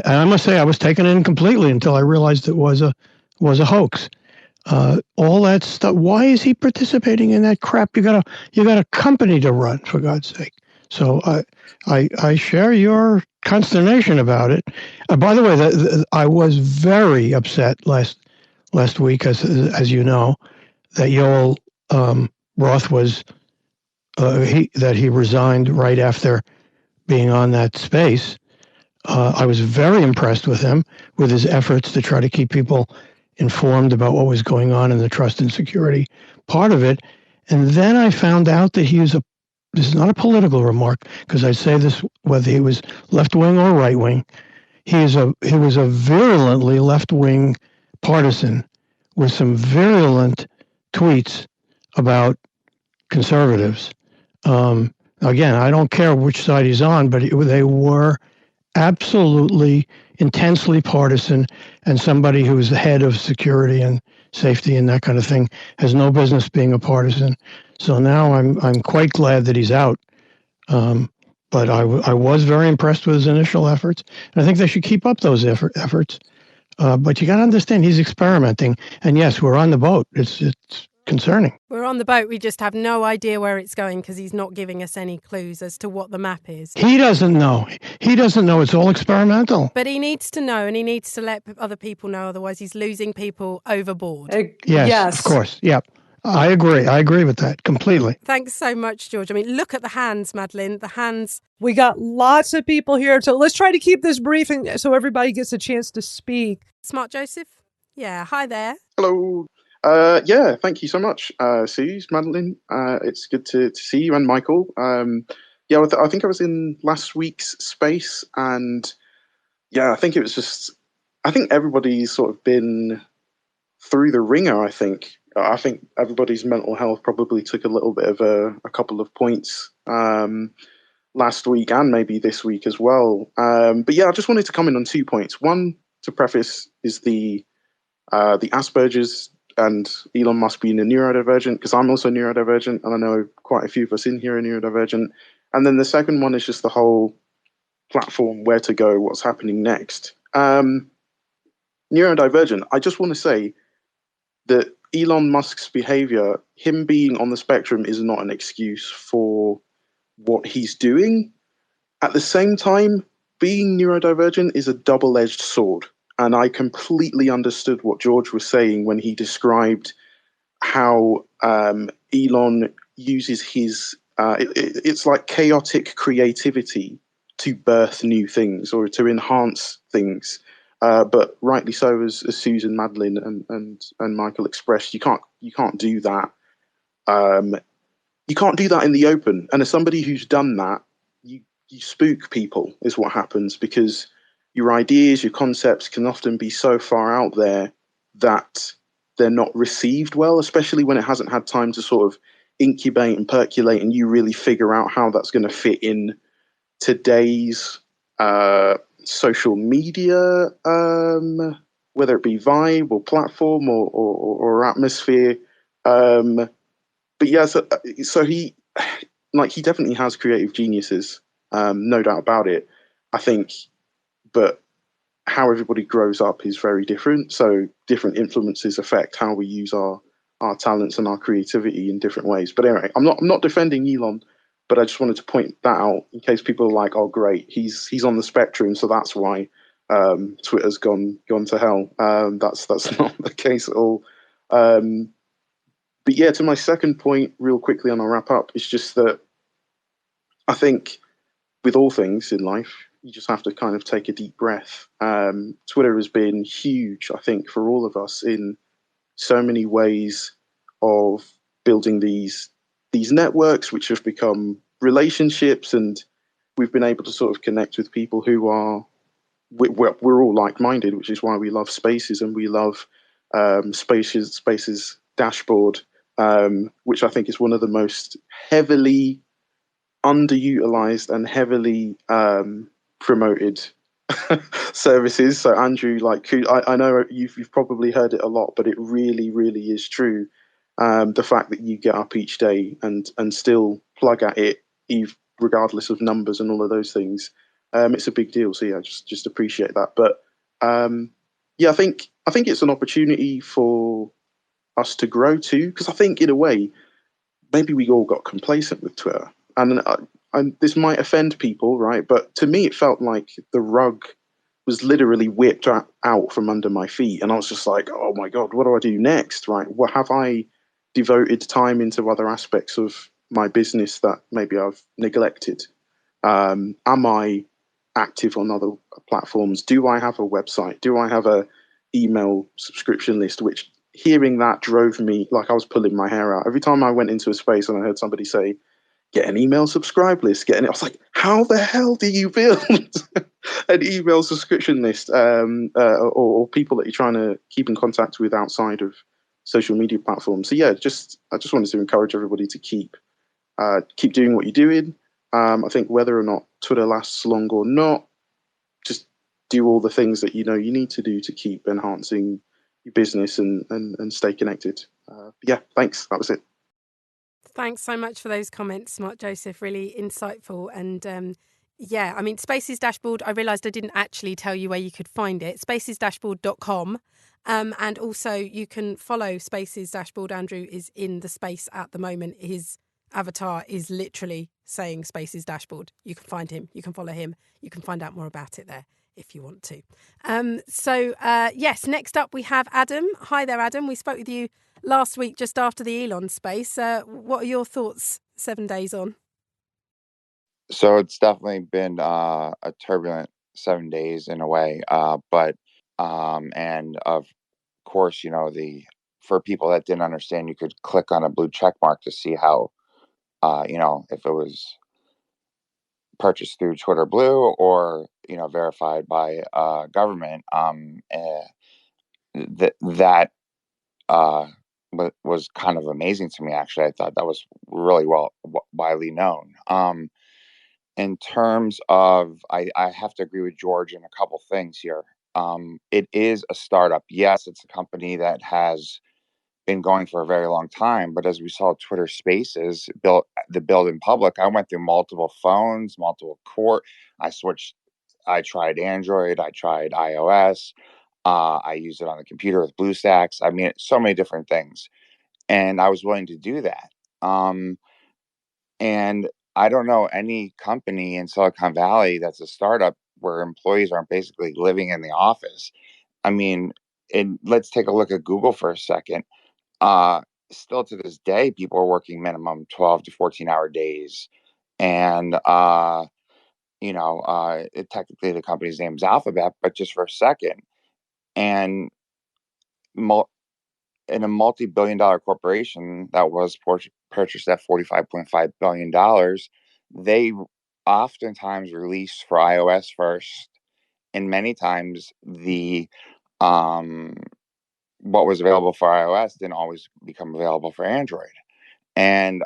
I must say, I was taken in completely until I realized it was a hoax. All that stuff. Why is he participating in that crap? You got a company to run, for God's sake. So I share your consternation about it. By the way, I was very upset last week, as you know, that Yoel Roth was he resigned right after being on that space. I was very impressed with him, with his efforts to try to keep people informed about what was going on in the trust and security part of it. And then I found out that this is not a political remark, because I say this whether he was left wing or right wing. He was a virulently left wing partisan with some virulent tweets about conservatives. Again, I don't care which side he's on, but they were absolutely intensely partisan, and somebody who's the head of security and safety and that kind of thing has no business being a partisan. So now I'm quite glad that he's out. But I was very impressed with his initial efforts, and I think they should keep up those efforts. But you got to understand, he's experimenting, and yes, we're on the boat. It's concerning.
We're on the boat. We just have no idea where it's going because he's not giving us any clues as to what the map is.
He doesn't know. He doesn't know. It's all experimental.
But he needs to know, and he needs to let other people know. Otherwise, he's losing people overboard.
Yes, of course. Yeah, I agree. I agree with that completely.
Thanks so much, George. I mean, look at the hands, Madeline. The hands.
We got lots of people here, so let's try to keep this brief so everybody gets a chance to speak.
Smart Joseph? Yeah, hi there.
Hello. Yeah, thank you so much, Suze, Madeline. It's good to see you, and Michael. Yeah, I think I was in last week's space, and yeah, I think it was just, I think everybody's sort of been through the ringer. I think everybody's mental health probably took a little bit of a couple of points last week and maybe this week as well. But yeah, I just wanted to comment on 2 points. One, to preface, is the Asperger's and Elon Musk being a neurodivergent, because I'm also neurodivergent, and I know quite a few of us in here are neurodivergent. And then the second one is just the whole platform, where to go, what's happening next. Neurodivergent, I just want to say that Elon Musk's behavior, him being on the spectrum, is not an excuse for what he's doing. At the same time, being neurodivergent is a double-edged sword. And I completely understood what George was saying when he described how Elon uses his, it's like chaotic creativity to birth new things or to enhance things. But rightly so, as Susan, Madeline, and Michael expressed, you can't do that. You can't do that in the open. And as somebody who's done that, you spook people, is what happens, because your ideas, your concepts can often be so far out there that they're not received well, especially when it hasn't had time to sort of incubate and percolate and you really figure out how that's going to fit in today's social media, whether it be vibe or platform or atmosphere. But yeah, so he definitely has creative geniuses, no doubt about it, I think. But how everybody grows up is very different. So different influences affect how we use our talents and our creativity in different ways. But anyway, I'm not defending Elon, but I just wanted to point that out in case people are like, oh great, he's on the spectrum, so that's why Twitter's gone to hell. That's not the case at all. But yeah, to my second point, real quickly, and I'll wrap up, it's just that I think with all things in life, you just have to kind of take a deep breath. Twitter has been huge, I think, for all of us in so many ways of building these networks, which have become relationships, and we've been able to sort of connect with people who are, we're all like-minded, which is why we love Spaces, and we love Spaces dashboard, which I think is one of the most heavily underutilized and heavily promoted services. So Andrew, I know you've probably heard it a lot, but it really, really is true. The fact that you get up each day and still plug at it, regardless of numbers and all of those things, it's a big deal. So yeah, just appreciate that. But yeah, I think it's an opportunity for us to grow too, because I think in a way maybe we all got complacent with Twitter, and this might offend people, right? But to me, it felt like the rug was literally whipped out from under my feet. And I was just like, oh my God, what do I do next, right? What have I devoted time into other aspects of my business that maybe I've neglected? Am I active on other platforms? Do I have a website? Do I have a email subscription list? Which, hearing that, drove me like I was pulling my hair out every time I went into a space and I heard somebody say, get an email subscribe list, I was like, how the hell do you build an email subscription list, or people that you're trying to keep in contact with outside of social media platforms? So yeah, I just wanted to encourage everybody to keep doing what you're doing. I think whether or not Twitter lasts long or not, just do all the things that you know you need to do to keep enhancing your business and stay connected. Yeah, thanks. That was it.
Thanks so much for those comments, Smart Joseph. Really insightful. And yeah, I mean, Spaces Dashboard, I realised I didn't actually tell you where you could find it. spacesdashboard.com. And also you can follow Spaces Dashboard. Andrew is in the space at the moment. His avatar is literally saying Spaces Dashboard. You can find him. You can follow him. You can find out more about it there if you want to. Yes, next up we have Adam. Hi there, Adam. We spoke with you last week just after the Elon space. What are your thoughts 7 days on?
So it's definitely been a turbulent 7 days in a way, and of course, for people that didn't understand, you could click on a blue check mark to see how, if it was purchased through Twitter Blue or verified by government. That was kind of amazing to me. Actually, I thought that was really widely known. In terms of, I have to agree with George in a couple things here. It is a startup. Yes, it's a company that has been going for a very long time, but as we saw Twitter Spaces built in public, I went through multiple phones, multiple core. I tried Android, I tried iOS, I used it on the computer with BlueStacks. I mean, so many different things, and I was willing to do that. And I don't know any company in Silicon Valley that's a startup where employees aren't basically living in the office. I mean, and let's take a look at Google for a second. Still to this day, people are working minimum 12 to 14-hour days. And, technically the company's name is Alphabet, but just for a second. And in a multi-billion-dollar corporation that was purchased at $45.5 billion, they oftentimes release for iOS first, and many times the what was available for iOS didn't always become available for Android. And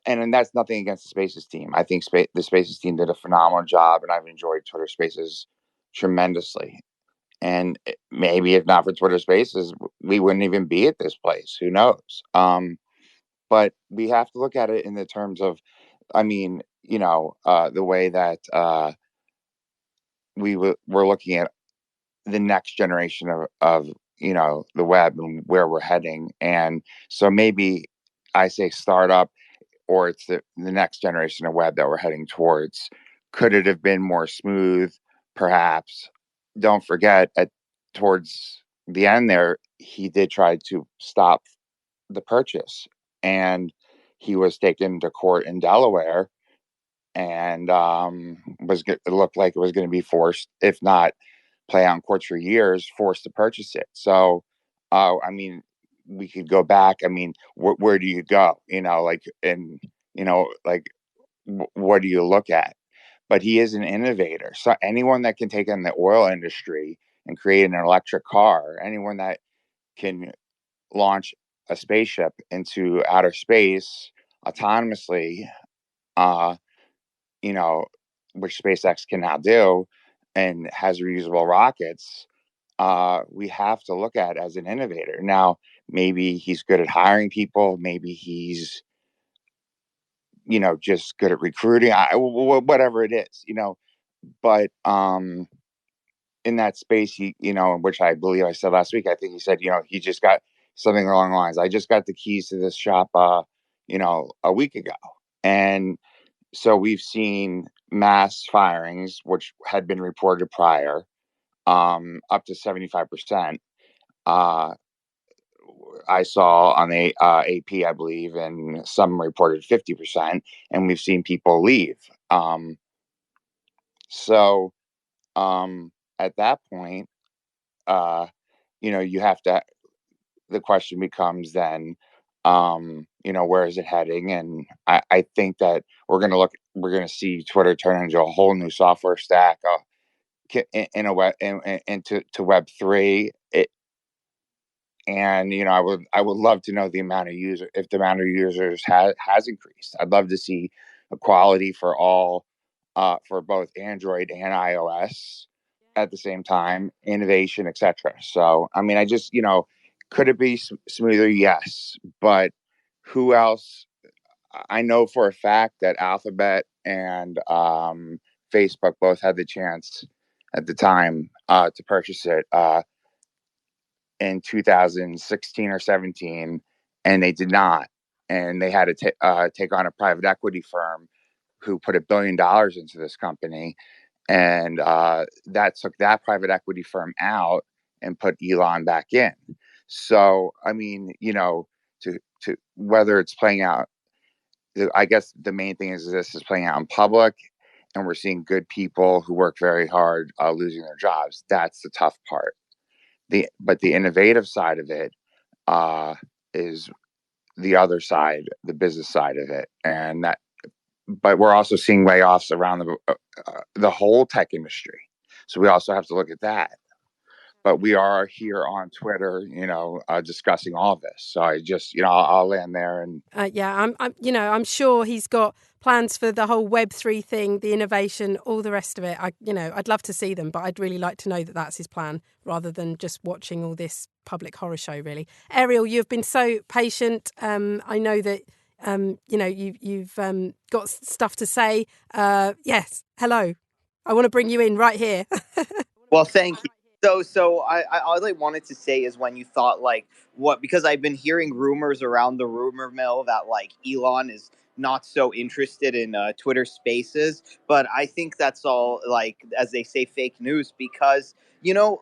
and that's nothing against the Spaces team. I think the Spaces team did a phenomenal job, and I've enjoyed Twitter Spaces tremendously. And maybe if not for Twitter Spaces, we wouldn't even be at this place. Who knows? But we have to look at it in the terms of, the way that we're looking at the next generation of the web and where we're heading. And so maybe I say startup, or it's the next generation of web that we're heading towards. Could it have been more smooth? Perhaps. Don't forget, towards the end there, he did try to stop the purchase, and he was taken to court in Delaware, and it looked like it was going to be forced, if not play on courts for years, forced to purchase it. So, we could go back. I mean, where do you go? What do you look at? But he is an innovator. So anyone that can take in the oil industry and create an electric car, anyone that can launch a spaceship into outer space autonomously, uh, which SpaceX can now do, and has reusable rockets, we have to look at as an innovator. Now, maybe he's good at hiring people. Maybe he's, just good at recruiting. Whatever it is, But in that space, which I believe I said last week, I think he said, he just got something along the lines. I just got the keys to this shop, a week ago. And so we've seen mass firings, which had been reported prior, up to 75%. I saw on the AP, I believe, and some reported 50%, and we've seen people leave. So at that point, you have to. The question becomes then, where is it heading? And I think that we're gonna see Twitter turn into a whole new software stack in a web into Web3. And I would love to know the amount of users has increased. I'd love to see equality for all, for both Android and iOS at the same time, innovation, etc. So I mean, I just could it be smoother? Yes, but who else? I know for a fact that Alphabet and Facebook both had the chance at the time to purchase it. In 2016 or 17, and they did not. And they had to take on a private equity firm who put $1 billion into this company. And that took that private equity firm out and put Elon back in. So, I mean, to whether it's playing out, I guess the main thing is this is playing out in public, and we're seeing good people who work very hard losing their jobs. That's the tough part. But the innovative side of it is the other side, the business side of it, and that. But we're also seeing layoffs around the whole tech industry, so we also have to look at that. But we are here on Twitter, discussing all this. So I just, I'll land there. And
I'm sure he's got plans for the whole Web3 thing, the innovation, all the rest of it. I'd love to see them, but I'd really like to know that that's his plan rather than just watching all this public horror show, really. Ariel, you've been so patient. I know that, you've got stuff to say. Yes. Hello. I want to bring you in right here.
Well, thank you. So I all I wanted to say is when you thought like what, because I've been hearing rumors around the rumor mill that like Elon is not so interested in Twitter Spaces, but I think that's all, like, as they say, fake news, because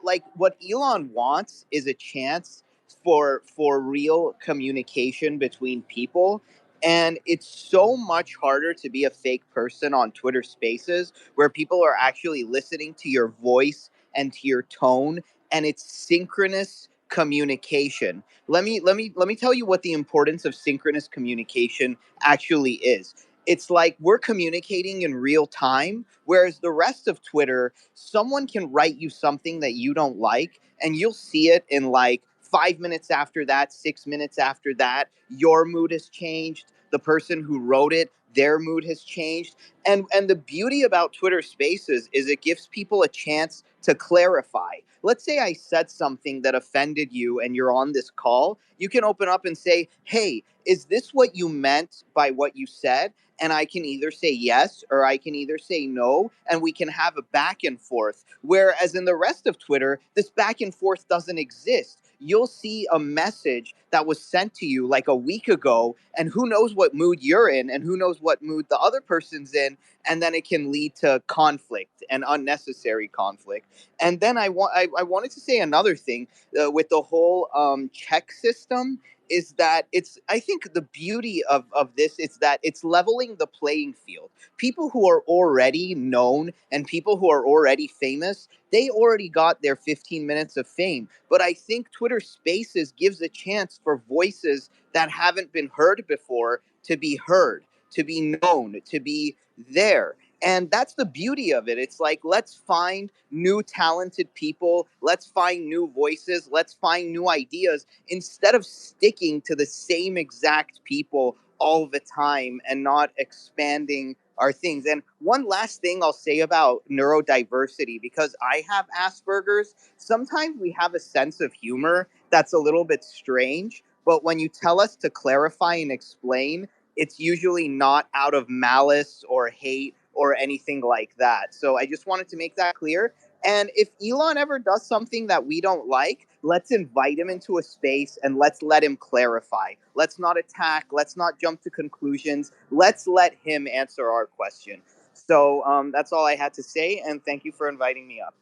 like what Elon wants is a chance for real communication between people. And it's so much harder to be a fake person on Twitter Spaces, where people are actually listening to your voice and to your tone, and it's synchronous communication. Let me tell you what the importance of synchronous communication actually is. It's like we're communicating in real time, whereas the rest of Twitter, someone can write you something that you don't like, and you'll see it in like 5 minutes after that, 6 minutes after that. Your mood has changed. The person who wrote it, their mood has changed. And the beauty about Twitter Spaces is it gives people a chance to clarify. Let's say I said something that offended you and you're on this call. You can open up and say, "Hey, is this what you meant by what you said?" And I can either say yes or I can either say no, and we can have a back and forth. Whereas in the rest of Twitter, this back and forth doesn't exist. You'll see a message that was sent to you like a week ago, and who knows what mood you're in and who knows what mood the other person's in, and then it can lead to conflict and unnecessary conflict. And then I wanted to say another thing with the whole check system, is that it's, I think the beauty of this is that it's leveling the playing field. People who are already known and people who are already famous, they already got their 15 minutes of fame. But I think Twitter Spaces gives a chance for voices that haven't been heard before to be heard, to be known, to be there. And that's the beauty of it. It's like, let's find new talented people. Let's find new voices. Let's find new ideas instead of sticking to the same exact people all the time and not expanding our things. And one last thing I'll say about neurodiversity, because I have Asperger's, sometimes we have a sense of humor that's a little bit strange. But when you tell us to clarify and explain, it's usually not out of malice or hate or anything like that. So I just wanted to make that clear. And if Elon ever does something that we don't like, let's invite him into a space and let's let him clarify. Let's not attack. Let's not jump to conclusions. Let's let him answer our question. So that's all I had to say. And thank you for inviting me up.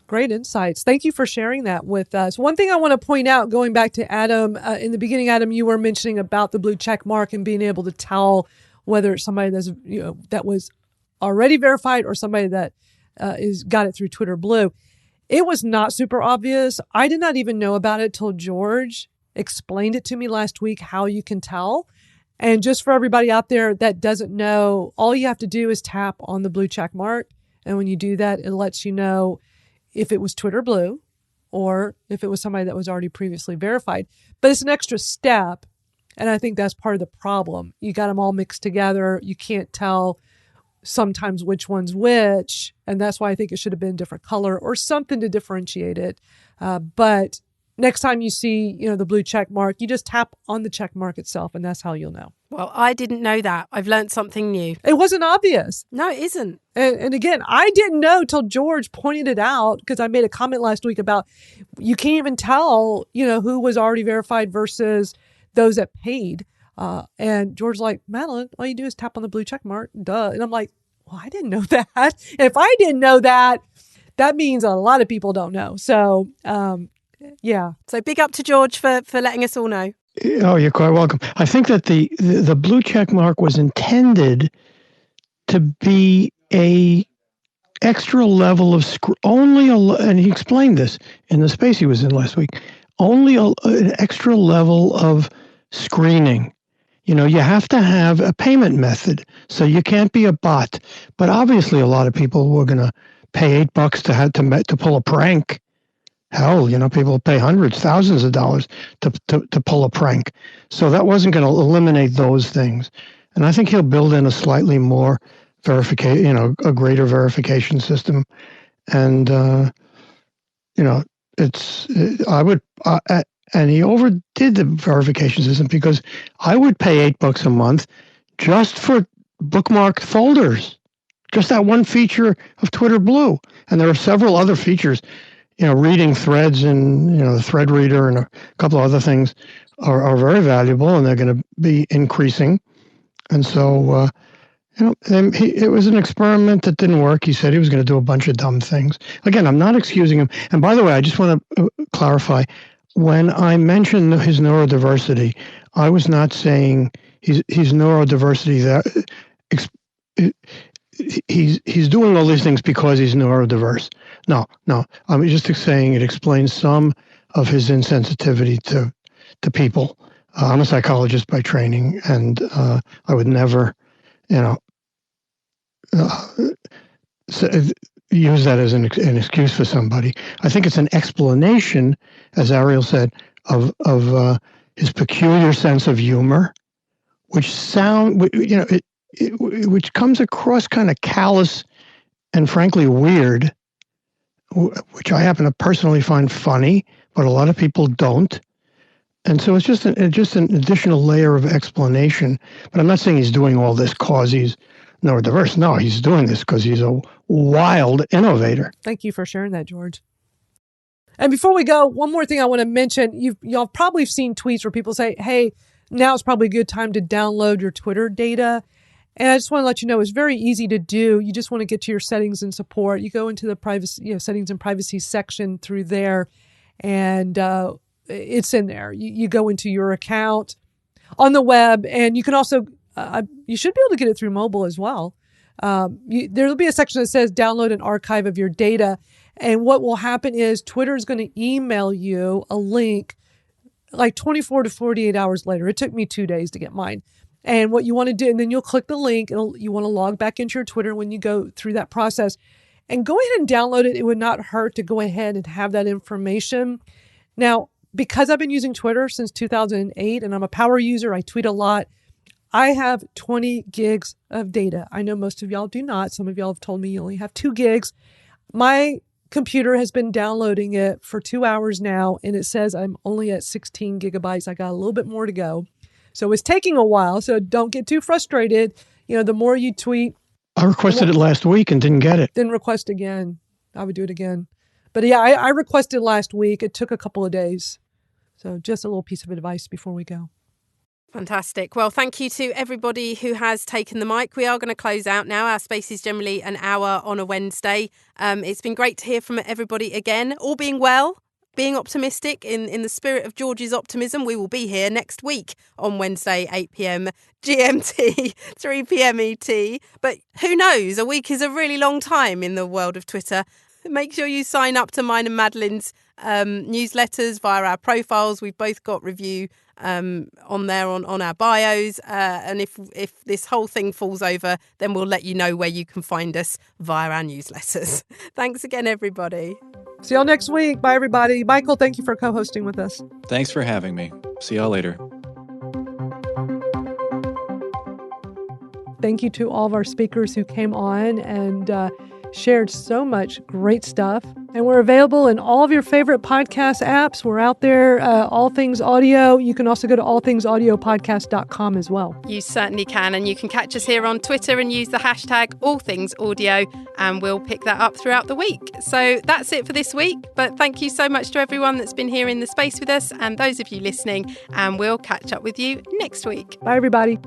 Great insights. Thank you for sharing that with us. One thing I want to point out, going back to Adam, in the beginning, Adam, you were mentioning about the blue check mark and being able to tell whether somebody that's, that was already verified or somebody that is got it through Twitter Blue. It was not super obvious. I did not even know about it till George explained it to me last week, how you can tell. And just for everybody out there that doesn't know, all you have to do is tap on the blue check mark. And when you do that, it lets you know if it was Twitter Blue or if it was somebody that was already previously verified. But it's an extra step. And I think that's part of the problem. You got them all mixed together. You can't tell sometimes which one's which. And that's why I think it should have been a different color or something to differentiate it. But next time you see, the blue check mark, you just tap on the check mark itself, and that's how you'll know.
Well, I didn't know that. I've learned something new.
It wasn't obvious.
No, it isn't.
And again, I didn't know till George pointed it out, because I made a comment last week about you can't even tell, who was already verified versus those that paid. And George's like, Madeline, all you do is tap on the blue check mark. Duh. And I'm like, well, I didn't know that. If I didn't know that, that means a lot of people don't know. So, yeah.
So big up to George for letting us all know.
Oh, you're quite welcome. I think that the blue check mark was intended to be a extra level of and he explained this in the space he was in last week. Only an extra level of screening. You have to have a payment method, so you can't be a bot. But obviously, a lot of people were going to pay $8 to pull a prank. Hell, people pay hundreds, thousands of dollars to pull a prank. So that wasn't going to eliminate those things. And I think he'll build in a slightly more verification, a greater verification system. And, and he overdid the verification system, because I would pay $8 a month just for bookmarked folders, just that one feature of Twitter Blue. And there are several other features. Reading threads and, the thread reader and a couple of other things are very valuable, and they're going to be increasing. And so, it was an experiment that didn't work. He said he was going to do a bunch of dumb things. Again, I'm not excusing him. And by the way, I just want to clarify, when I mentioned his neurodiversity, I was not saying he's neurodiversity that he's doing all these things because he's neurodiverse. No. I'm just saying it explains some of his insensitivity to people. I'm a psychologist by training, and I would never, use that as an excuse for somebody. I think it's an explanation, as Ariel said, of his peculiar sense of humor, which which comes across kind of callous and frankly weird, which I happen to personally find funny, but a lot of people don't. And so it's just an additional layer of explanation. But I'm not saying he's doing all this because he's neurodiverse. No, he's doing this because he's a wild innovator.
Thank you for sharing that, George. And before we go, one more thing I want to mention. Y'all probably seen tweets where people say, hey, now is probably a good time to download your Twitter data. And I just want to let you know, it's very easy to do. You just want to get to your settings and support. You go into the privacy, settings and privacy section through there, and it's in there. You go into your account on the web, and you can also, you should be able to get it through mobile as well. There'll be a section that says download an archive of your data. And what will happen is Twitter is going to email you a link like 24 to 48 hours later. It took me 2 days to get mine. And what you want to do, and then you'll click the link, and you want to log back into your Twitter when you go through that process. And go ahead and download it. It would not hurt to go ahead and have that information. Now, because I've been using Twitter since 2008, and I'm a power user, I tweet a lot, I have 20 gigs of data. I know most of y'all do not. Some of y'all have told me you only have 2 gigs. My computer has been downloading it for 2 hours now, and it says I'm only at 16 gigabytes. I got a little bit more to go. So it's taking a while, so don't get too frustrated. The more you tweet.
I requested it last week and didn't get it.
Then request again. I would do it again. But yeah, I requested last week. It took a couple of days. So just a little piece of advice before we go.
Fantastic. Well, thank you to everybody who has taken the mic. We are going to close out now. Our space is generally an hour on a Wednesday. It's been great to hear from everybody again. All being well, being optimistic in the spirit of George's optimism, we will be here next week on Wednesday, 8 p.m. GMT, 3 p.m. ET. But who knows? A week is a really long time in the world of Twitter. Make sure you sign up to mine and Madeline's newsletters via our profiles. We've both got review on there on our bios. And if this whole thing falls over, then we'll let you know where you can find us via our newsletters. Thanks again, everybody.
See y'all next week. Bye, everybody. Michael, thank you for co-hosting with us.
Thanks for having me. See y'all later.
Thank you to all of our speakers who came on and shared so much great stuff. And we're available in all of your favorite podcast apps. We're out there, All Things Audio. You can also go to allthingsaudiopodcast.com as well.
You certainly can. And you can catch us here on Twitter and use the hashtag AllThingsAudio, and we'll pick that up throughout the week. So that's it for this week. But thank you so much to everyone that's been here in the space with us and those of you listening. And we'll catch up with you next week.
Bye, everybody.